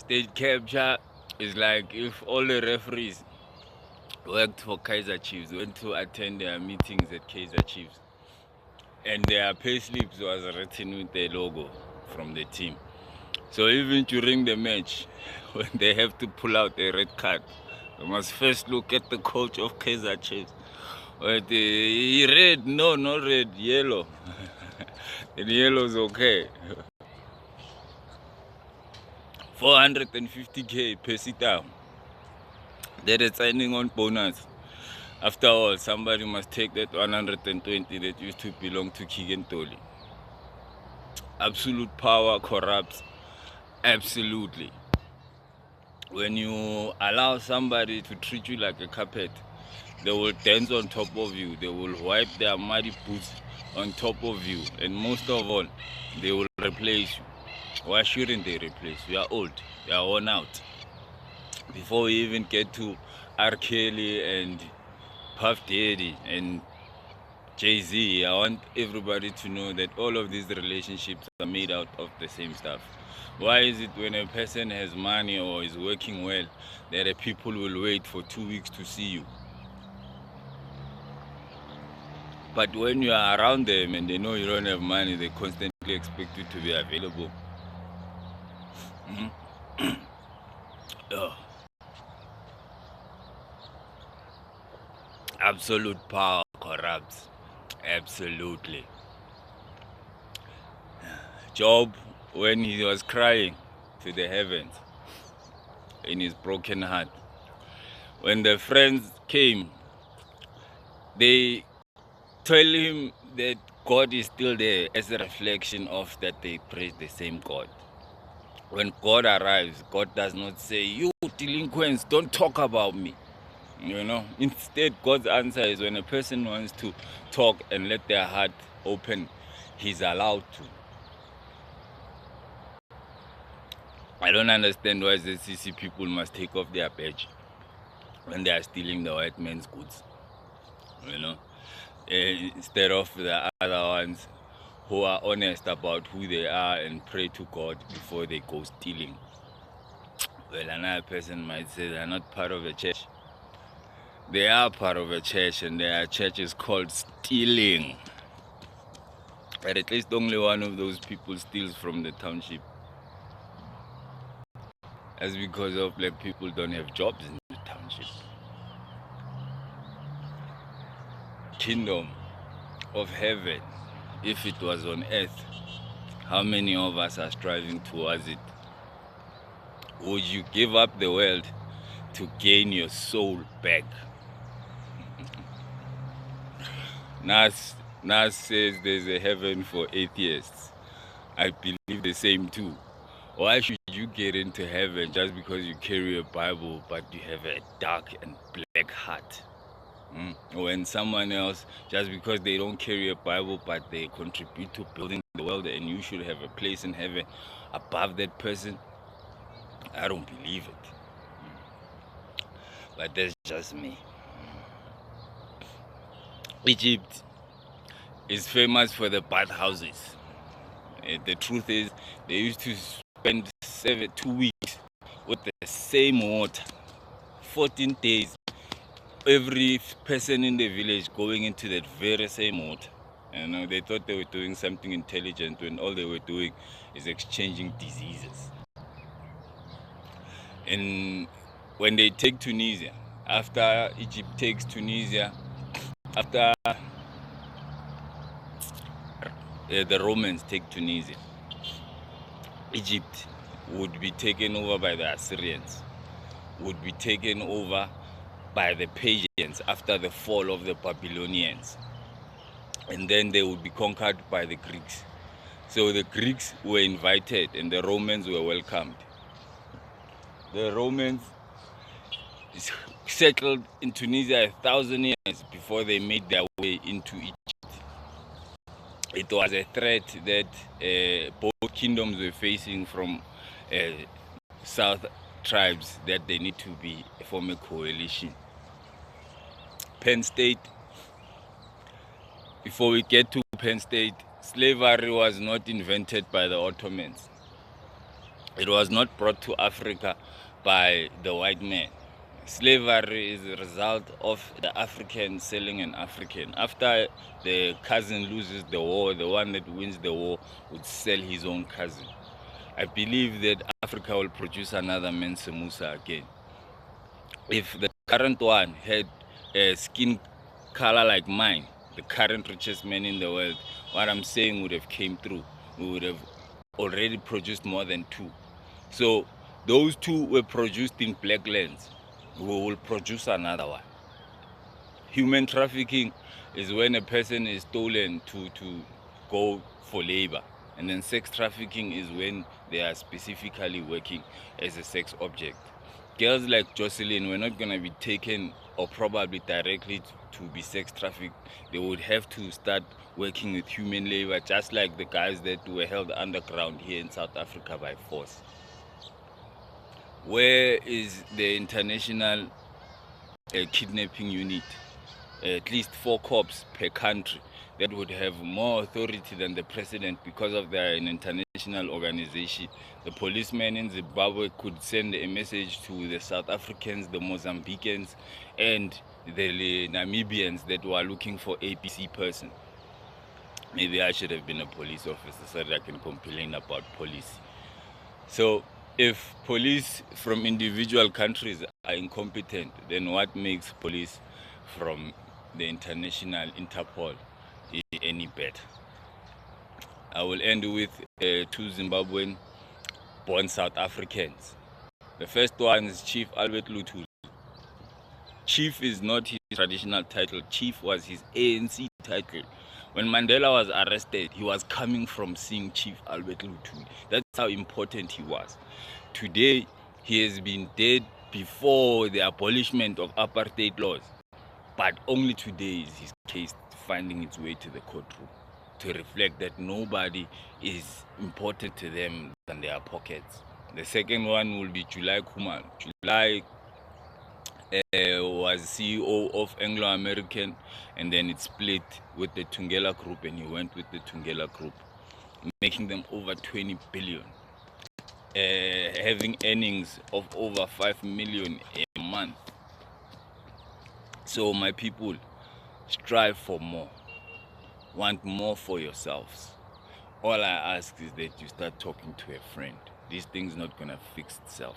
State capture is like if all the referees worked for Kaiser Chiefs, went to attend their meetings at Kaiser Chiefs, and their payslips was written with the logo from the team. So even during the match, when they have to pull out a red card, they must first look at the coach of Kaiser Chiefs. But red, no, not red, yellow. And yellow's okay. 450k per sit down. That is signing on bonus. After all, somebody must take that 120 that used to belong to Keegan Tolly. Absolute power corrupts. Absolutely. When you allow somebody to treat you like a carpet, they will dance on top of you. They will wipe their muddy boots on top of you. And most of all, they will replace you. Why shouldn't they replace you? You are old. You are worn out. Before we even get to R. Kelly and Puff Daddy and Jay-Z, I want everybody to know that all of these relationships are made out of the same stuff. Why is it when a person has money or is working well that the people will wait for 2 weeks to see you? But when you are around them and they know you don't have money, they constantly expect you to be available. Oh. Absolute power corrupts. Absolutely. Job, when he was crying to the heavens in his broken heart, when the friends came, they tell him that God is still there as a reflection of that they praise the same God. When God arrives, God does not say, "You delinquents, don't talk about me." Instead, God's answer is when a person wants to talk and let their heart open, he's allowed to. I don't understand why the CC people must take off their badge when they are stealing the white man's goods, instead of the other ones who are honest about who they are and pray to God before they go stealing. Well, another person might say they're not part of a church. They are part of a church, and their church is called stealing. But at least only one of those people steals from the township. That's because of black people don't have jobs in the township. Kingdom of heaven, if it was on earth, how many of us are striving towards it? Would you give up the world to gain your soul back? Nas says there's a heaven for atheists. I believe the same too. Why should you get into heaven just because you carry a Bible but you have a dark and black heart? When someone else, just because they don't carry a Bible but they contribute to building the world and you should have a place in heaven above that person, I don't believe it. But that's just me. Egypt is famous for the bathhouses. The truth is, they used to spend 2 weeks with the same water, 14 days. Every person in the village going into that very same water. They thought they were doing something intelligent when all they were doing is exchanging diseases. And when they take Tunisia, after Egypt takes Tunisia, after the Romans take Tunisia, Egypt would be taken over by the Assyrians, would be taken over by the Persians after the fall of the Babylonians, and then they would be conquered by the Greeks. So the Greeks were invited and the Romans were welcomed. The Romans settled in Tunisia 1,000 years before they made their way into Egypt. It was a threat that both kingdoms were facing from south tribes, that they need to form a coalition. Penn State, before we get to Penn State, slavery was not invented by the Ottomans. It was not brought to Africa by the white man. Slavery is a result of the African selling an African. After the cousin loses the war, the one that wins the war would sell his own cousin. I believe that Africa will produce another Mansa Musa again. If the current one had a skin color like mine, the current richest man in the world, what I'm saying would have came through. We would have already produced more than two. So those two were produced in black lands. We will produce another one. Human trafficking is when a person is stolen to go for labor. And then sex trafficking is when they are specifically working as a sex object. Girls like Jocelyn were not going to be taken or probably directly to be sex trafficked. They would have to start working with human labor, just like the guys that were held underground here in South Africa by force. Where is the international kidnapping unit? At least 4 cops per country that would have more authority than the president because of their an international organization. The policemen in Zimbabwe could send a message to the South Africans, the Mozambicans, and the Namibians that were looking for APC person. Maybe I should have been a police officer so that I can complain about police. So if police from individual countries are incompetent, then what makes police from the international Interpol any better? I will end with 2 Zimbabwean born South Africans. The first one is Chief Albert Luthuli. Chief is not his traditional title. Chief was his ANC title. When Mandela was arrested, he was coming from seeing Chief Albert Luthuli. That's how important he was. Today, he has been dead before the abolishment of apartheid laws. But only today is his case finding its way to the courtroom to reflect that nobody is important to them than their pockets. The second one will be July Kumalo. July was CEO of Anglo American, and then it split with the Tungela Group, and he went with the Tungela Group, making them over 20 billion, having earnings of over 5 million a month. So my people, strive for more, want more for yourselves. All I ask is that you start talking to a friend. This thing's not gonna fix itself.